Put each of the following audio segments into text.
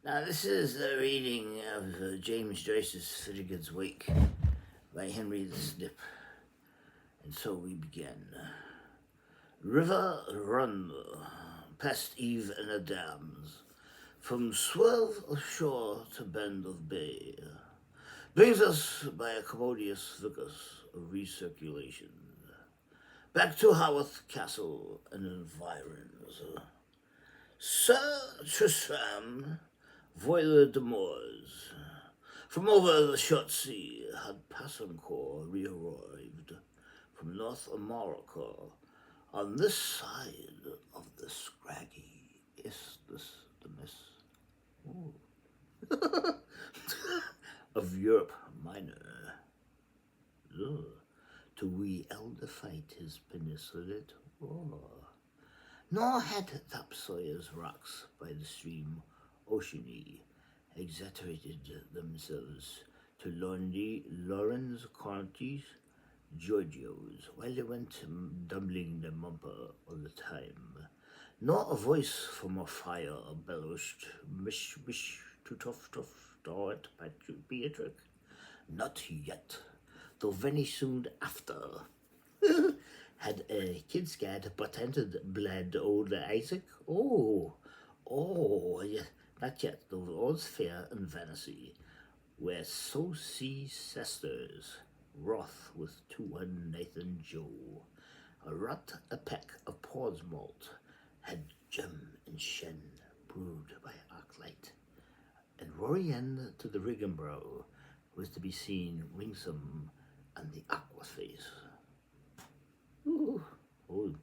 Now, this is the reading of James Joyce's Finnigans Wake by Henry the Snip. And so we begin. River run past Eve and her dams, from swerve of shore to bend of bay, brings us by a commodious vicus of recirculation, back to Haworth Castle and environs. Sir Tristram, Voiler de Moors, from over the short sea had Passancourt re-arrived from North America on this side of the scraggy Isthmus the Miss of Europe Minor. Ugh. To we elder fight his peninsulate war. Nor had Topsawyer's rocks by the stream Oceany exaggerated themselves to Lawrence County's Giorgio's while they went dumbling the mumper all the time. Nor a voice from a fire bellowed, mish, mish, to tough, dart, Beatrix. Not yet, though very soon after. Had a kid scared but entered bled old Isaac? Yeah, not yet, though all's fair and vanity, where so see sisters, wroth with 2 Nathan Joe, a rot a peck of paw's malt, had gem and shen brewed by arclight, and Rory end to the Riggenbrow was to be seen wingsome on the aqua face. Ooh, oh,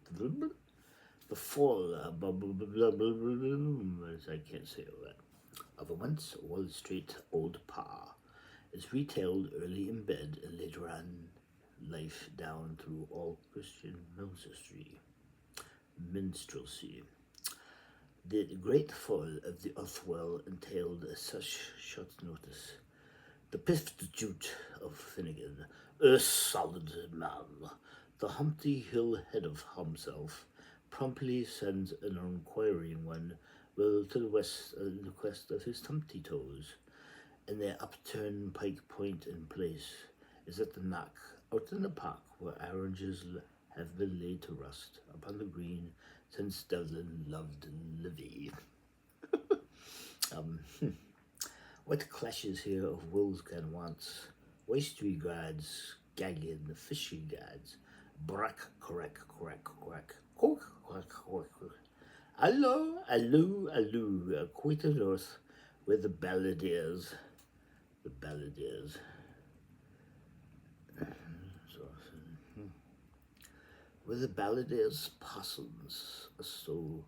the fall, I can't say all that, of a once Wall Street old pa is retailed early in bed and later on life down through all Christian minstrelsy. The great fall of the Othwell entailed such short notice. The piffed jute of Finnegan, a solid man, the Humpty Hill head of himself, promptly sends an inquiring one well to the west in quest of his tumpty toes, and their upturned pike point in place is at the knock out in the park where oranges have been laid to rust upon the green since Devlin loved Livy. What clashes here of wills can wants, wastery gods, gagging the fishing gods, brack, crack, quack, quack, quack. Allo, quite a north, where the balladeers, where the balladeers possums, so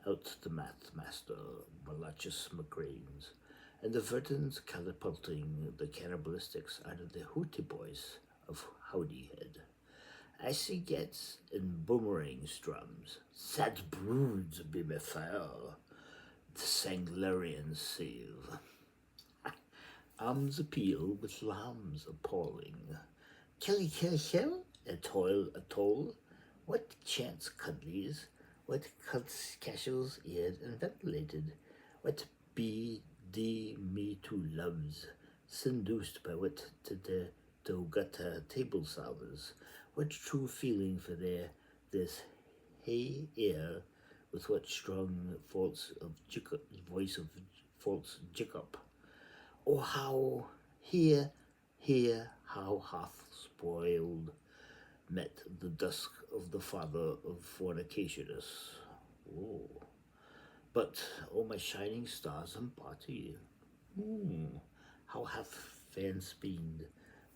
out the math master, Malachus McGrains, and the Vertons catapulting the cannibalistics out of the hooty boys of Howdy Head. As he gets in boomerang strums, sad broods be me fair, the Sanglarian save. Arms appeal with lambs appalling. Kill, a toll. What chance cuddlies, what cuts casuals eared and ventilated, what be me two loves, seduced by what the gutta table salvers, what true feeling for this hey air, with what strong voice of false Jacob. Oh, how here, how hath spoiled met the dusk of the father of fornicationists. Oh, but, oh, my shining stars and party, how hath fan speened,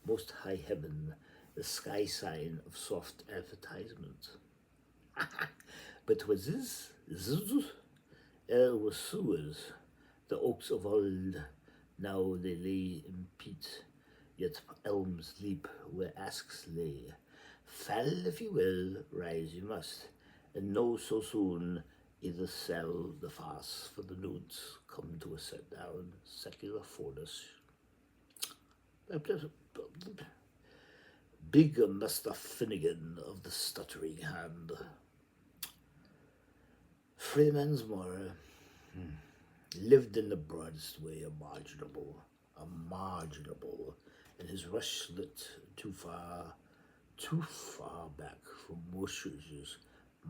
most high heaven, the sky sign of soft advertisement. But was this? Was sewers, the oaks of old, now they lay in peat, yet elms leap where asks lay. Fall if you will, rise you must, and no so soon either sell the fast for the nudes come to a set down secular fornish. Big Mr. Finnegan of the stuttering hand. Freeman's Moor, lived in the broadest way imaginable, and his rush lit too far back from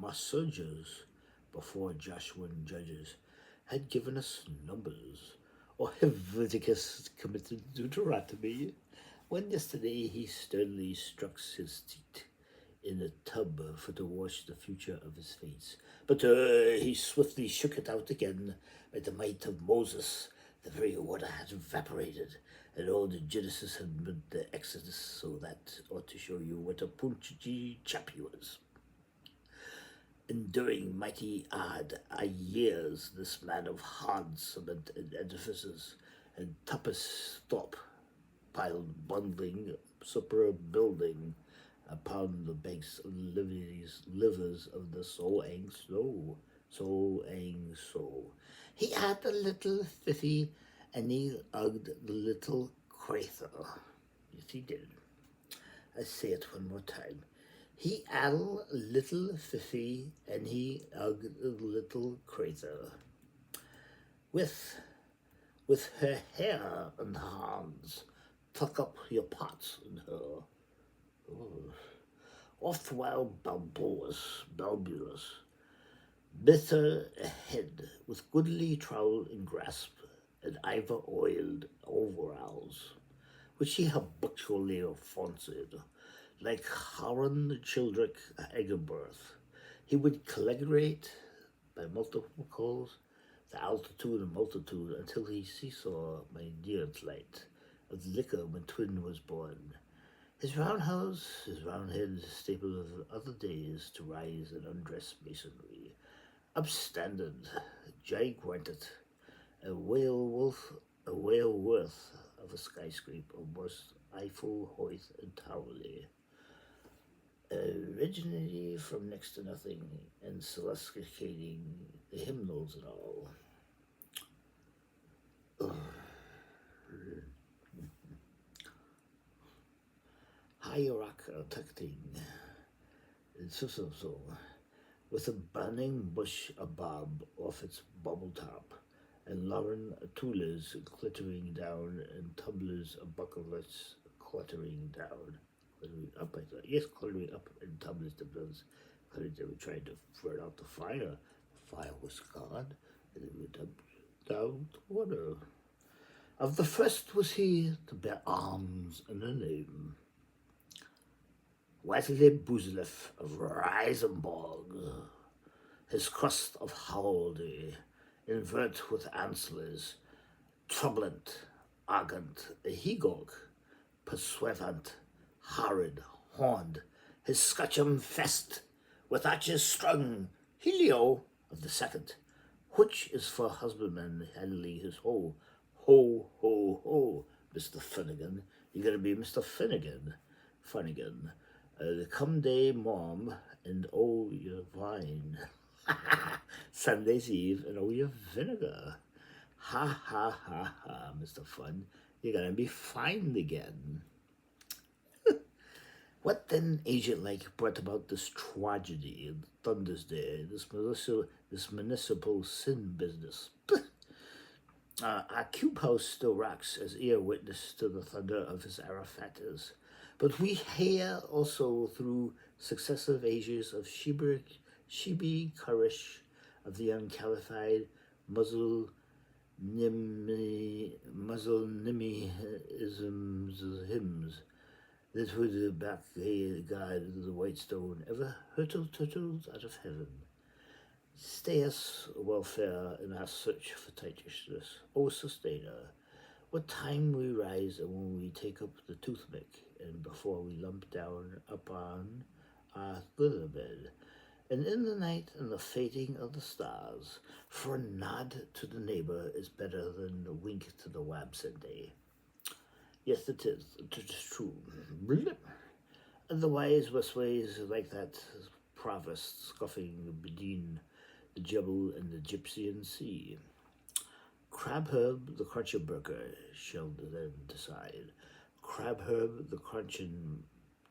massages before Joshuan judges had given us numbers, or Leviticus committed Deuteronomy, when yesterday he sternly struck his teeth in a tub for to wash the future of his face. But he swiftly shook it out again by the might of Moses. The very water had evaporated, and all the Genesis had been the Exodus, so that ought to show you what a punchy chap he was. Enduring mighty hard years, this man of hard cement and edifices, and tapas stop, piled bundling, superb building, upon the banks of the livers of the So-Ang So. He had a little fiffy, and he hugged the little crater. Yes, he did. I say it one more time. He had a little fiffy, and he hugged the little crater. With her hair and hands, tuck up your pots in her. Oft while bulbous, bitter ahead, with goodly trowel in grasp, and ivor-oiled overalls, which he habitually fancied, like Haran Childrick Eggerbirth. He would calligrate by multiple calls the altitude and multitude until he seesaw my dear light of the liquor when twin was born. His roundhouse, his round head, staple of other days to rise and undress masonry, upstandard, gigantic, a whale worth of a skyscraper, most Eiffel, Hoyt, and Towerley. Originally from next to nothing, and celesticating the hymnals and all. Hierarchitecting, so, with a burning bush above off its bubble top, and Lauren Tulas clittering down, and tumblers of bucklets cluttering down. Cluttering up, I thought. Yes, cluttering up, and tumblers the bills. They were trying to burn out the fire. The fire was gone, and they went down to water. Of the first was he to bear arms and a name. Wesley Buzleff of Reisenborg, his crust of Howldy, invert with antlers, troublent, argant, a hegog, pursuivant, horrid, horned, his scutcheon fest, with arches strung, Helio of the second, which is for husbandman handling his hoe. Ho, ho, ho, Mr. Finnegan, you gotta be Mr. Finnegan. The come day mom, and oh your wine. Sunday's Eve, and oh your vinegar. Ha ha ha ha, Mr. Fun, you're gonna be fined again. What then, agent like, brought about this tragedy, Thunder's Day, this municipal sin business? Our cube house still rocks as ear witness to the thunder of his Arafatas. But we hear also through successive ages of Shibi Kurish, of the uncalified Muzzle Nimiisms hymns that would back guide the white stone ever hurtled turtles out of heaven. Stay us welfare in our search for tightness, O sustainer. What time we rise and when we take up the toothpick, and before we lump down upon our thither bed, and in the night and the fading of the stars, for a nod to the neighbor is better than a wink to the Wabsende. Yes, it is true. And the wise Westways like that provost scoffing Bedine, the Jebel and the Gypsian Sea. Crabherb the Cruncherburger shall then decide. Crabherb the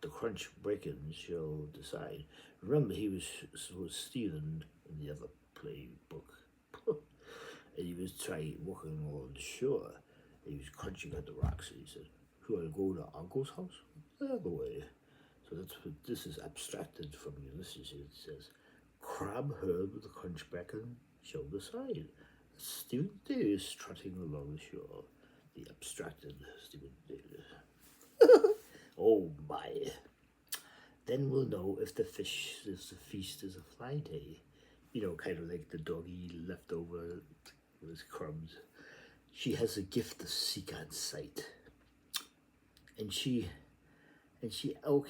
crunch breaking shall decide. Remember, he was Stephen in the other play book. and he was walking along the shore. And he was crunching at the rocks, and he said, "You want to go to Uncle's house? The other way." So that's what this is abstracted from Ulysses. It says, "Crab heard with the crunchback and shoulder side." Stephen Davis trotting along the shore. The abstracted Stephen Davis. Oh my. Then we'll know if the feast is a fly day. You know, kind of like the doggy left over with crumbs. She has a gift of seek on sight. And she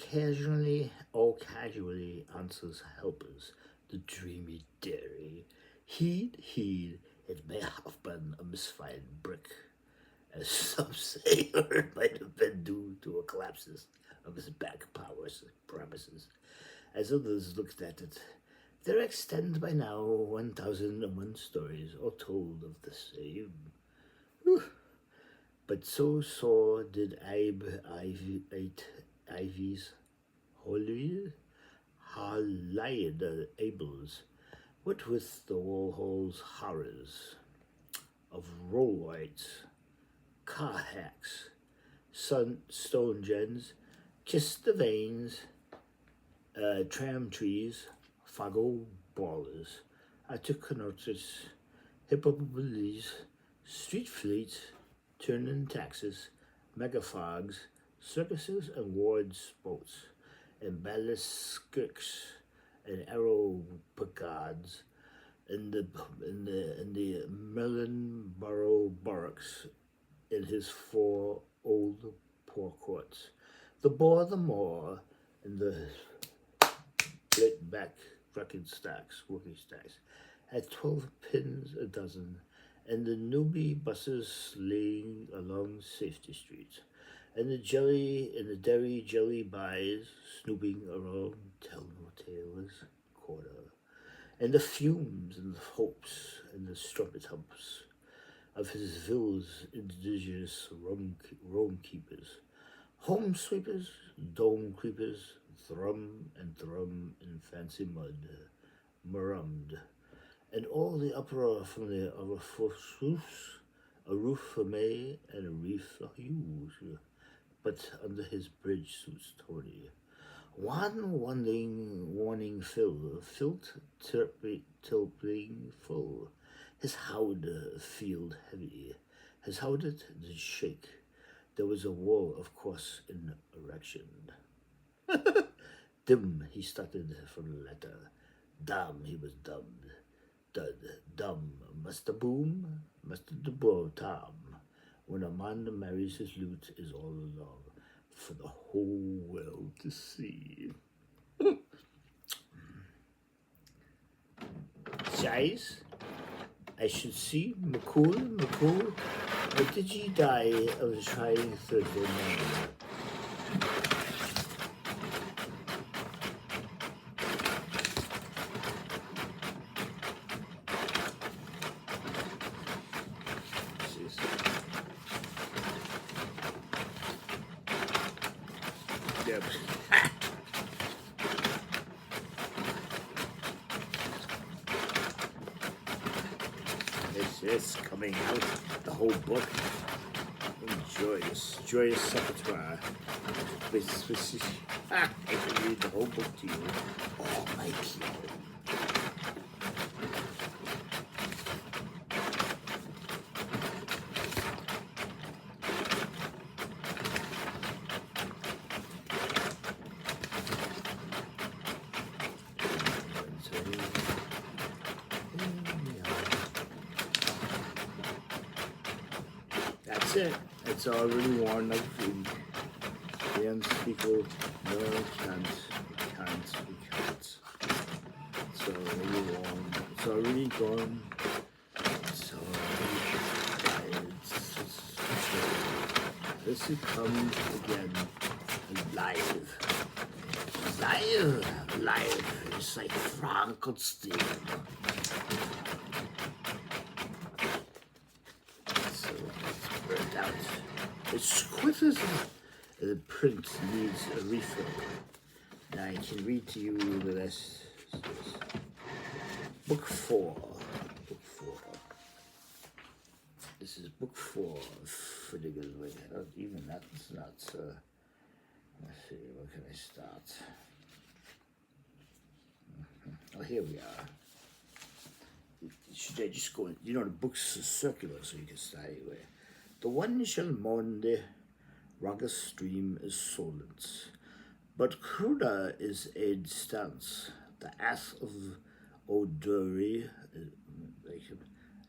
casually answers helpers, the dreamy dairy. Heed, it may have been a misfired brick, as some say, or it might have been due to a collapse of his back promises. As others looked at it, there extend by now 1,001 stories, all told of the same. Whew. But so did Ivy's Holyid Abels, what with the Warhol's horrors of rolllights, car hacks, stone gens, kiss the veins, tram trees, fago ballers. I took notice, hippopolis, street fleets, turning taxis, megafogs, circuses and ward boats, and balisks and aeropagods, in the Mellinborough barracks, in his 4 old poor courts, the Boar the Moor, and the split back working stacks, at 12 pins a dozen, and the newbie buses laying along safety streets, and the dairy jelly buys snooping around Telltale's quarter, and the fumes and the hopes and the strumpet humps of his ville's indigenous roam keepers, home sweepers, dome creepers, thrum in fancy mud, murummed, and all the uproar from the other roofs, a roof for May and a reef for Hughes, but under his bridge suits Tony. One warning filled tilting full, his howdah field heavy, his howdah did shake. There was a wall, of course, in erection. Dim, he stuttered from the letter. Damn, he was dubbed. Dud, dumb, Mr. Boom, Mr. DeBow, Tom. When a man marries his lute is all along, for the whole world to see. Size? I should see McCool, or did ye die of a trying Thursday morning? Yep. It's coming out, the whole book. Joyous repertoire. I can read the whole book to you. Oh, my God. That's it. It's already worn out. The unspeakable, no, we can't. It's already worn. It's already gone. It's already died. This comes again alive. Alive. It's like Frankenstein. Out. It's quicker than the print needs a refill. Now I can read to you the rest. Book 4. This is book 4 of Finnigans Wake. Even that's not. Let's see, where can I start? Oh, here we are. Should I just go in? You know, the book's circular, so you can start anywhere. The one shall mourn the rugged stream is Solent's, but cruder is Aid stance. The ass of O'Dury.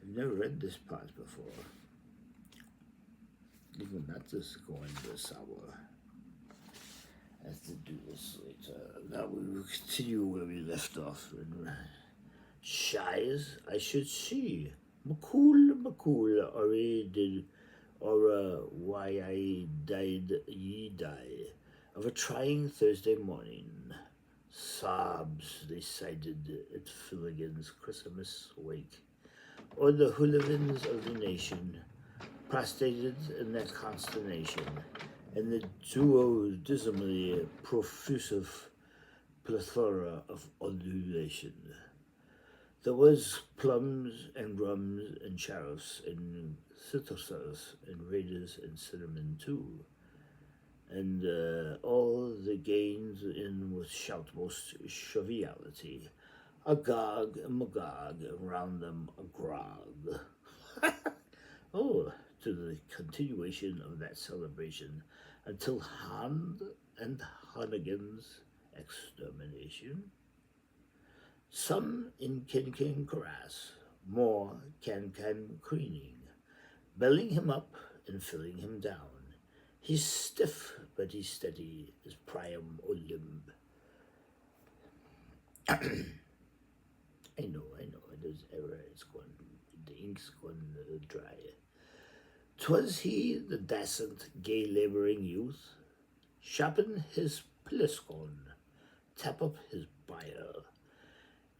I've never read this part before. Even that is going to sour. I have to do this later. Now we will continue where we left off. Shies, I should see. McCool, or he did, or why I died, ye die. Of a trying Thursday morning. Sobs they cited at Finnigans Christmas Wake. Or the hooligans of the nation, prostrated in their consternation, and the duo dismally profusive plethora of ululation. There was plums and rums and sheriffs and citrusers and raiders and cinnamon too, and all the gains in with shout most joviality, agog and magog, and round them a grog. Oh, to the continuation of that celebration until Hand and Hannigan's extermination. Some in Kin Caras, more can creening, belling him up and filling him down. He's stiff, but he's steady as Priam o' limb. I know, there's error, it's gone, the ink's gone dry. 'Twas he, the dascent, gay labouring youth, sharpen his pliscon, tap up his bile.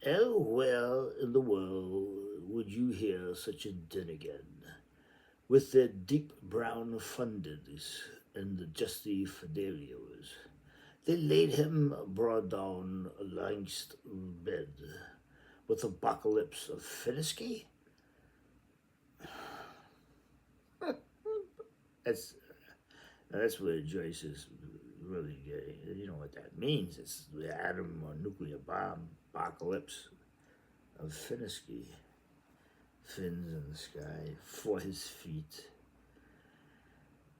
Where in the world would you hear such a din again, with their deep brown fundeds and the justy fidelios? They laid him broad down langst bed, with the apocalypse of Finisky. That's where Joyce is really getting. You know what that means? It's the atom or nuclear bomb apocalypse of Finisky. Fins in the sky, for his feet,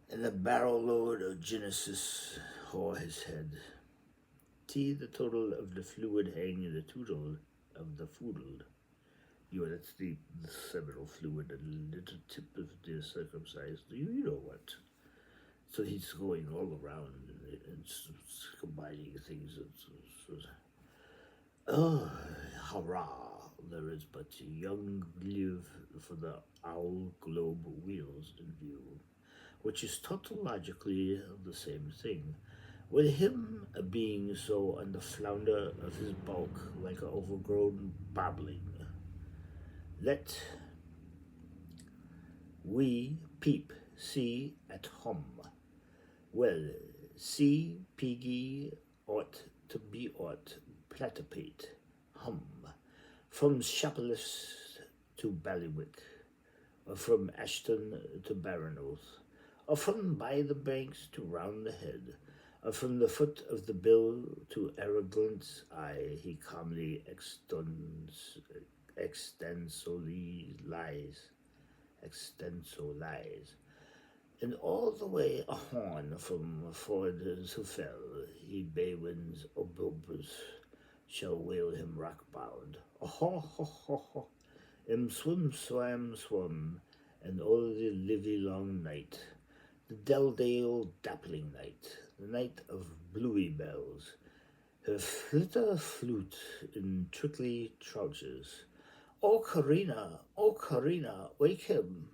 and the barrel load of Genesis o'er his head. T the total of the fluid hang in the tootle of the foodle. That's the seminal fluid, the little tip of the circumcised. You know what? So he's going all around and combining things. Oh, hurrah! There is but young live for the owl globe wheels in view, which is tautologically the same thing. With him a being so on the flounder of his bulk like an overgrown bobbling. Let we peep, see at home. Well, see piggy ought to be ought, platypate, hum. From Shapolis to Ballywick, or from Ashton to Baranoth, or from by the banks to round the head, or from the foot of the bill to Arrogant's eye, he calmly extensoli lies, and all the way a horn from Ford to Fell, he Baywin's obulbus shall wail him rock bound. Oh ho ho ho, swam, and all the livy long night, the Delldale dappling night, the night of bluey bells, her flitter flute in trickly trousers. Oh, Karina, wake him.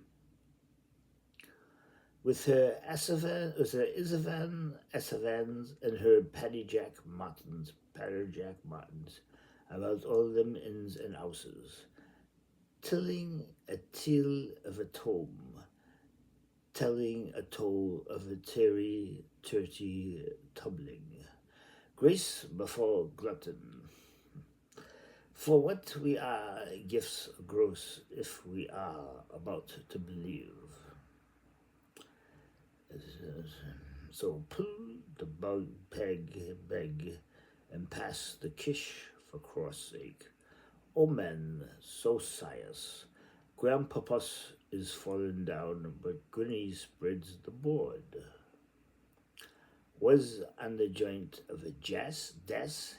With her Isavans and her Paddyjack Martins, about all them ins and ouses, tilling a till of a tome, telling a toll of a turty tumbling, grace before glutton, For what we are, gifts gross if we are about to believe. So pull the bug beg, and pass the kish for cross sake. O men, so sighs, grandpapas is fallen down, but Grinny spreads the board. Was on the joint of a des,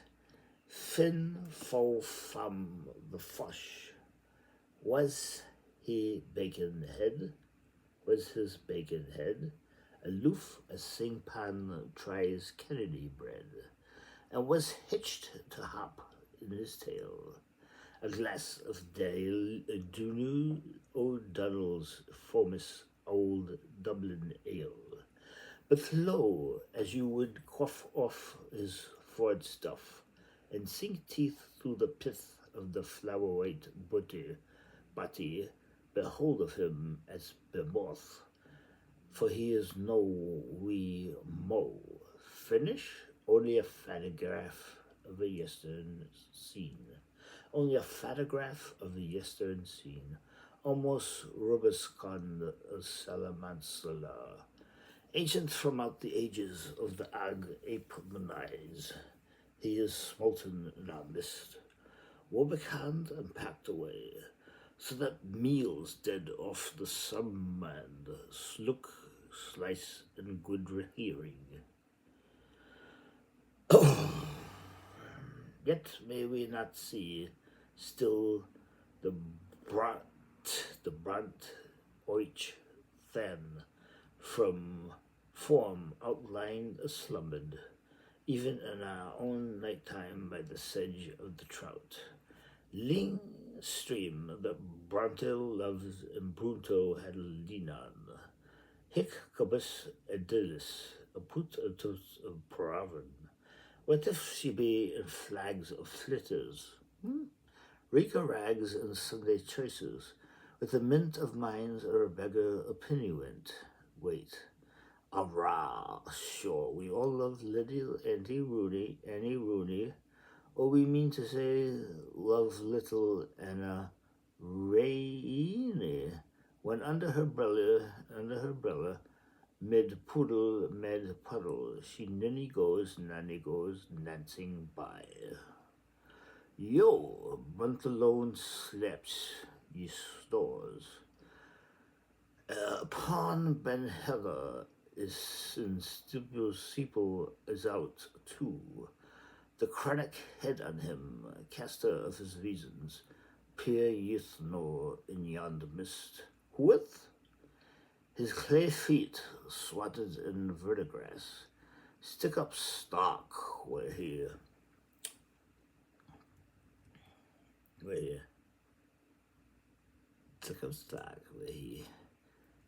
fin fo fum the fush. Was he bacon head? Was his bacon head? Aloof as St. Pan tries Kennedy bread, and was hitched to hop in his tail. A glass of Dale Dunu O'Donnell's famous old Dublin ale. But lo, as you would quaff off his Ford stuff, and sink teeth through the pith of the flower-white butty, behold of him as bemoth, for he is no wee mo. Finish? Only a photograph of a Western scene. Only a photograph of the Western scene. Almost Rubicon Salamansala. Ancient from out the ages of the Ag Ape Manize. He is smolten in our mist, woebecanned and packed away, so that meals dead off the summan slook, slice, and good hearing. Yet may we not see still the brant oich than from form outlined slumbered, even in our own nighttime by the sedge of the trout. Ling stream that Bronte loves and Brunto had linan. Hic cobus edilis, a put a tos of paravan. What if she be in flags of flitters? Rika rags and Sunday choices, with the mint of minds or a beggar opinion wait. Arrah, sure, we all love Liddy, Annie Rooney, or we mean to say love little Anna Rainey, when under her brella, mid puddle, she nanny goes, dancing by. Yo, Brunt alone slept, ye stores. Upon Ben Heather is in steeple is out too. The chronic head on him, caster of his reasons, peer yeth nor in yonder mist. With his clay feet swatted in verdigras, stick up stock where he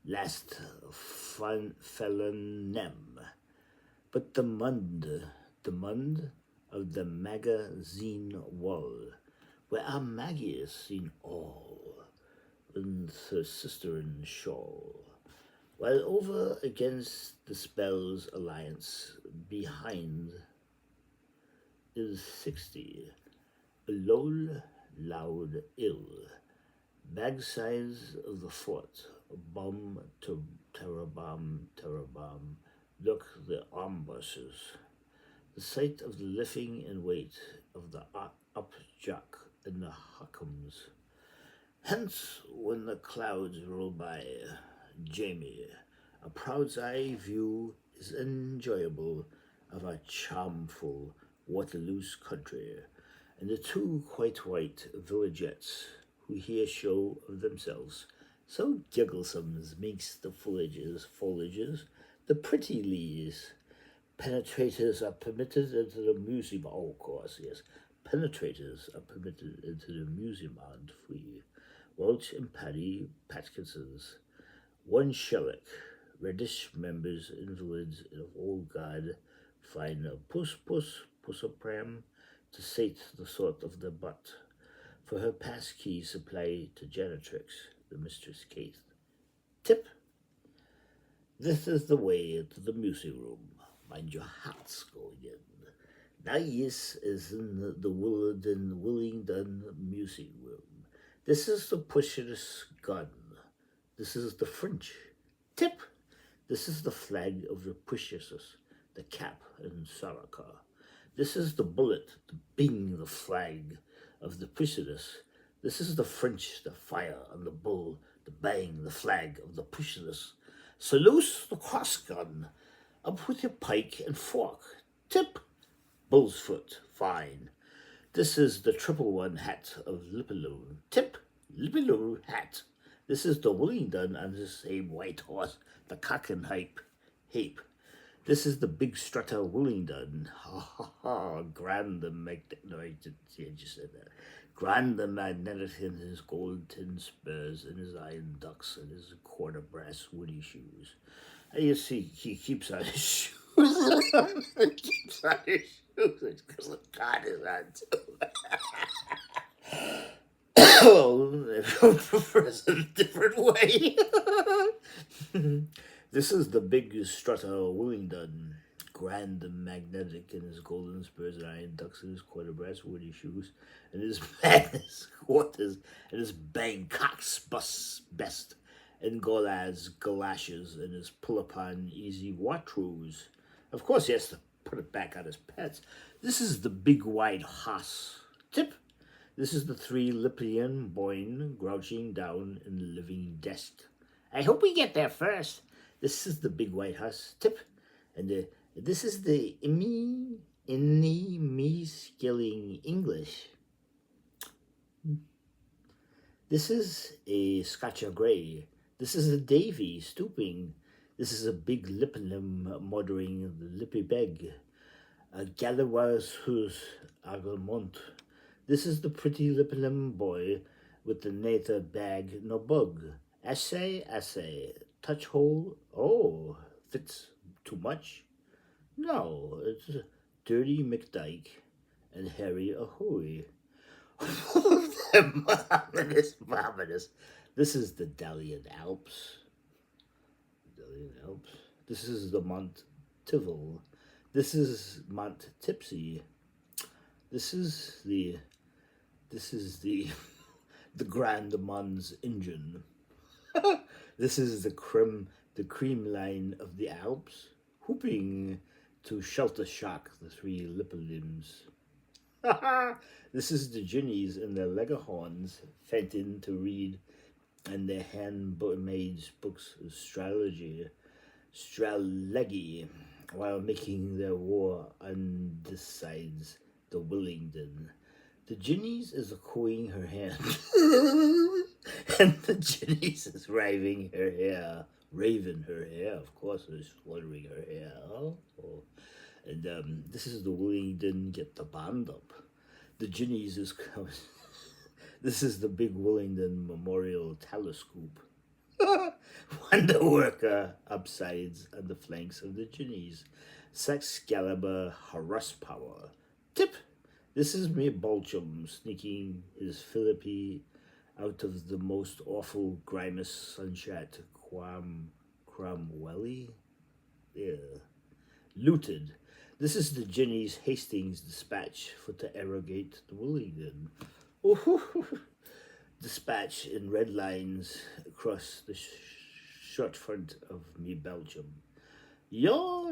last felon nem. But the mund of the magazine wall, where our Maggie is seen all, in her sister in shawl, while over against the spell's alliance behind is 60, a low, loud ill, bagsides of the fort, bomb to terrabomb, look the ambushes, the sight of the lifting in weight of the upjack and the huckums. Hence, when the clouds roll by, Jamie, a proud's eye view is enjoyable of our charmful Waterloo's country, and the two quite white villagettes who here show of themselves so gigglesomes makes the foliages, the pretty leaves. Penetrators are permitted into the museum, of course, yes. Penetrators are permitted into the museum and free. Welch and Paddy Patkinsons, one Sherlock, reddish members, invalids of old God, find a pussopram to sate the sort of the butt, for her pass key supply to janitrix, the mistress Kate. Tip, this is the way to the music room. Mind your hats going in. Nice is in the Willingdon Music Room. This is the pusher's gun. This is the French. Tip. This is the flag of the pushers, the cap and Saraka. This is the bullet, the bing, the flag of the pushers. This is the French, the fire and the bull, the bang, the flag of the pushers. Salute the cross gun. Up with your pike and fork. Tip. Bull's foot, fine. This is the 111 hat of Lipaloo. Tip, Lipaloo hat. This is the Willingdon and the same white horse, the cock and hape. This is the big strutter Willingdon. Ha ha ha, grand and magnetic. No, I just said that. Grand and magnetic in his gold tin spurs and his iron ducks and his quarter brass woody shoes. And you see, he keeps on his shoes. He keeps on his shoes because the card is on too. Well, everyone prefers it a different way. This is the big strutter Willingdon, grand and magnetic in his golden spurs and iron ducks and his quarter brass woody shoes, and his madness quarters and his Bangkok's best, and Golad's galoshes and his pull-upon easy watrous. Of course, he has to put it back on his pets. This is the big white hoss. Tip. This is the 3 Lippian boyne crouching down in the living desk. I hope we get there first. This is the big white hoss. Tip. And this is the inni me skilling English. This is a Scotcher Grey. This is a Davy stooping. This is a big Lippenham mothering the lippy beg. A Galloway's who's Aglemont. This is the pretty Lippenham boy with the nather bag no bug. Assay, touch hole. Oh, fits too much? No, it's Dirty McDyke and Harry Ahoy. Marvelous. This is the Dalian Alps. This is the Mont Tivol. This is Mont Tipsy. This is the the Grand Mons engine. This is the cream line of the Alps, whooping to shelter shock the 3 Lippelims. This is the Ginnies and their Leghorns, fentin to read, and their handmade books of strategy, while making their war undecides the Willingdon. The Ginnies is cooing her hand, and the Ginnies is raving her hair, of course, is fluttering her hair. Oh. And this is the Willingdon get the band up. The Ginnies is coming. This is the big Willingdon Memorial Telescope. Wonder worker upsides on the flanks of the Ginnies. Excalibur harass power. Tip. This is me Bolchum sneaking his Philippi out of the most awful grimace sunshot Cromwelly. Yeah. Looted. This is the Ginnies Hastings dispatch for to arrogate the Willingdon. Dispatch in red lines across the short front of me Belgium. Ja,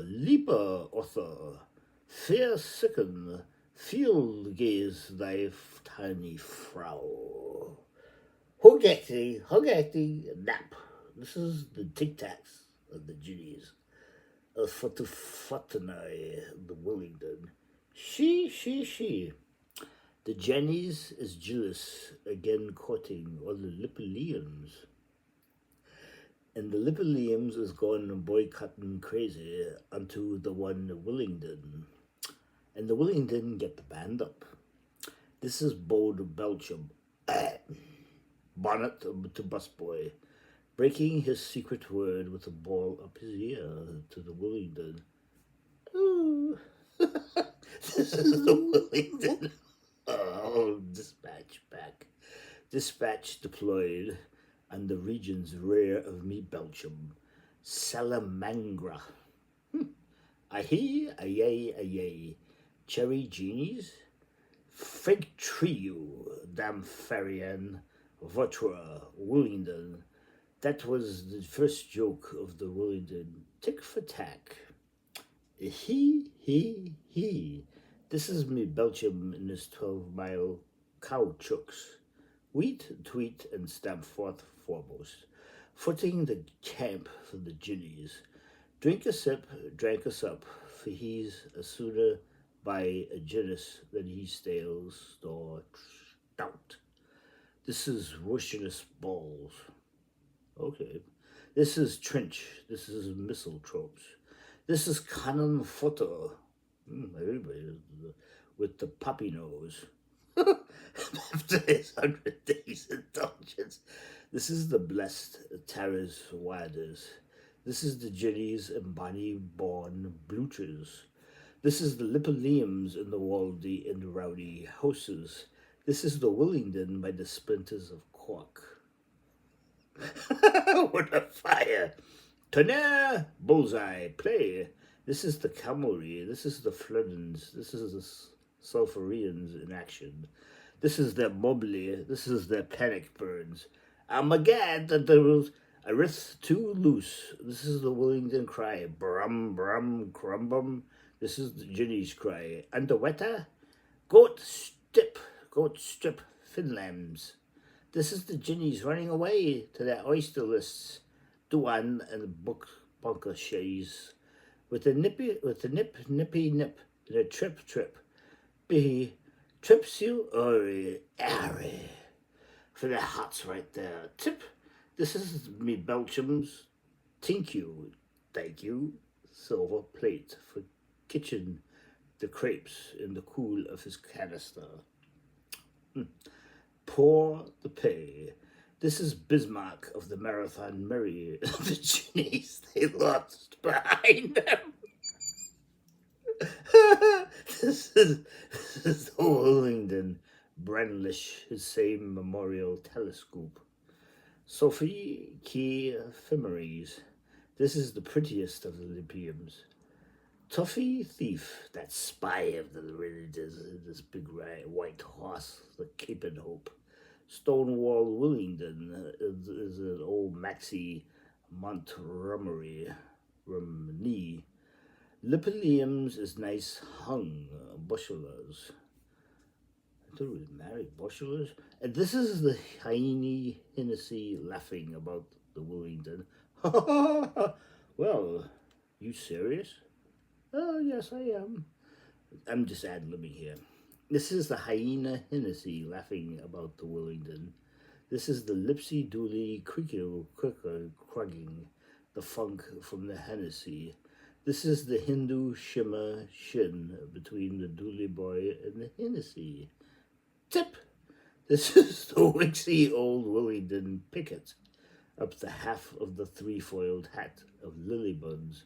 lieber Other, fair sicken, field gaze thy tiny Frau. Hogati, nap. This is the tic-tacs of the Ginnies. For to Fortnite, the Willingdon. She. The Jennies is jealous, again courting all the Lippeliums. And the Lippeliums is gone boycotting crazy unto the one Willingdon. And the Willingdon get the band up. This is Bold Belgium. Bonnet to busboy, breaking his secret word with a ball up his ear to the Willingdon. Ooh. This is the Willingdon. Oh, dispatch back. Dispatch deployed on the region's rear of me Belgium. Salamangra. Ahi, ayay, ayay, cherry genies, fig tree you, Dampharian, Votra, Willingdon. That was the first joke of the Willingdon. Tick for tack. He. This is me Belgium in his 12-mile cow chooks. Wheat, tweet, and stamp forth foremost, footing the camp for the ginnies. Drink a sip, drank a sup, for he's a sooner by a Guinness than he stales store stout. This is Worcestershire balls. Okay. This is trench. This is missile tropes. This is cannon fodder. Everybody with the puppy nose. After his 100 days indulgence. This is the blessed Taras Waders. This is the Jennies and Bonnie born Bluchers. This is the Lippoleums in the Waldy and Rowdy houses. This is the Willingdon by the splinters of cork. What a fire! Tonnerre, bullseye, play. This is the cavalry. This is the Flodens. This is the Sulphurians in action. This is their Mobley. This is their panic burns. Amagad, that there was a writh too loose. This is the Willingdon cry. Brum, brum, crumbum. This is the Ginny's cry. Underwetter? Goat strip, Finlams. This is the Ginnies running away to their oyster lists. Duan and book bunker shays. With a nip, nippy nip, and a trip. Be trips you, airy. For the hots right there. Tip. This is me Belgium's. Thank you. Silver plate for kitchen the crepes in the cool of his canister. Pour the pay. This is Bismarck of the Marathon Murray. The Chinese they lost behind them. This is the Willingdon Branlish, his same memorial telescope. Sophie Key Ephemeries. This is the prettiest of the Lipiums. Tuffy Thief, that spy of the Villagers, this big white horse, the Cape and Hope. Stonewall Willingdon is an old Maxie Montgomery Romney. Lippoleums is nice hung bushelers. I thought we was married bushelers. And this is the Heine Hennessy laughing about the Willingdon. Well, you serious? Oh, yes, I am. I'm just ad-libbing here. This is the hyena Hennessy laughing about the Willingdon. This is the lipsy dooley quicker crugging the funk from the Hennessy. This is the Hindu shimmer shin between the dooley boy and the Hennessy. Tip! This is the wixy old Willingdon picket up the half of the three-foiled hat of Lilims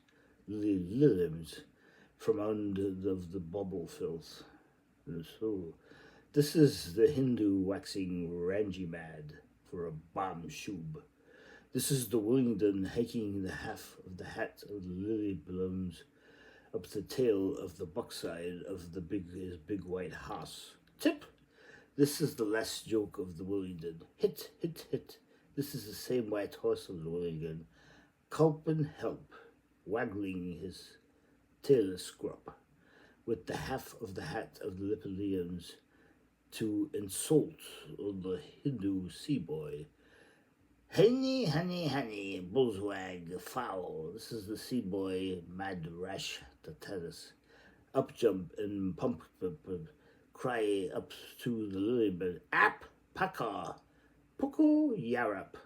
from under the bubble filth. So, this is the Hindu waxing Ranji mad for a bomb shoob. This is the Willingdon hiking the half of the hat of the lily blooms up the tail of the buckside of his big white horse. Tip! This is the last joke of the Willingdon. Hit. This is the same white horse of the Willingdon. Culp and help, waggling his tail scrup, with the half of the hat of the Lippoleums to insult on the Hindu sea boy. Honey, bullswag, foul. This is the sea boy, mad rash, the tennis. Up jump and pump, cry up to the lily bird. Ap, paka, puku, yarap.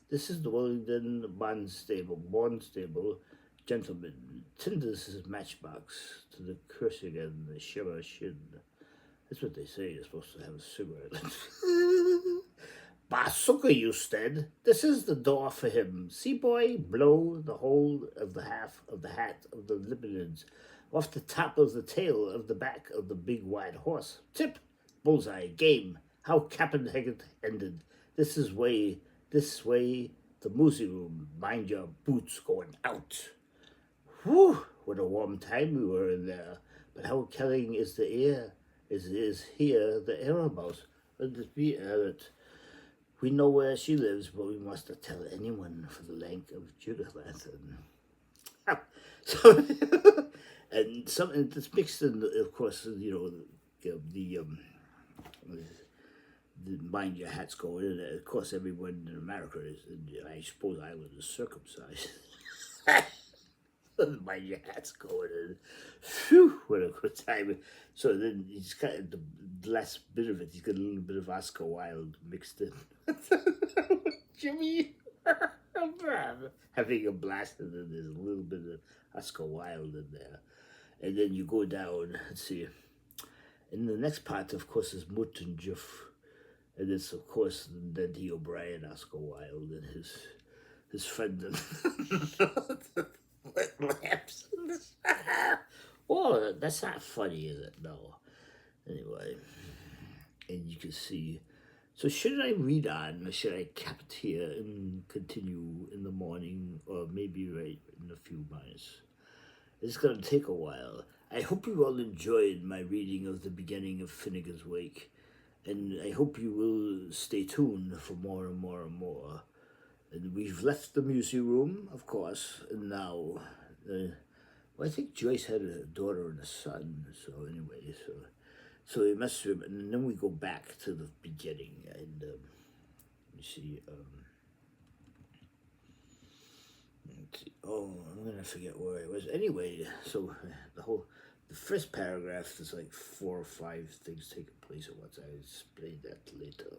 This is the Willingdon born stable, gentleman. Tinders his matchbox to the cursing and the shiver shin. That's what they say, you're supposed to have a cigarette. Basuka, you stead. This is the door for him. See, boy, blow the whole of the half of the hat of the Libyans off the top of the tail of the back of the big white horse. Tip, bullseye, game. How Captain Haggett ended. This way, the museum. Mind your boots going out. Whew, what a warm time we were in there. But how killing is the air? Is here the air about? Let it be that we know where she lives, but we must not tell anyone for the length of Judith. And so, and something that's mixed in, of course, the mind your hats going, and of course everyone in America is, and I suppose Ireland is circumcised. Mind your hats going, and phew, what a good time. So then he's got the last bit of it, he's got a little bit of Oscar Wilde mixed in. Jimmy having a blast, and then there's a little bit of Oscar Wilde in there. And then you go down and see. And the next part, of course, is Mutt and Jeff. And it's, of course, Dandy O'Brien, Oscar Wilde, and his friend. Laughs. Oh, that's not funny, is it? No. Anyway, and you can see. So should I read on, or should I cap it here and continue in the morning, or maybe right in a few minutes? It's going to take a while. I hope you all enjoyed my reading of the beginning of Finnigans Wake, and I hope you will stay tuned for more and more and more. And we've left the museum room, of course, and now, I think Joyce had a daughter and a son, so anyway, so it must have, and then we go back to the beginning, and you see, oh, I'm gonna forget where I was. Anyway, so the first paragraph is like 4 or 5 things taking place at once. I'll explain that later.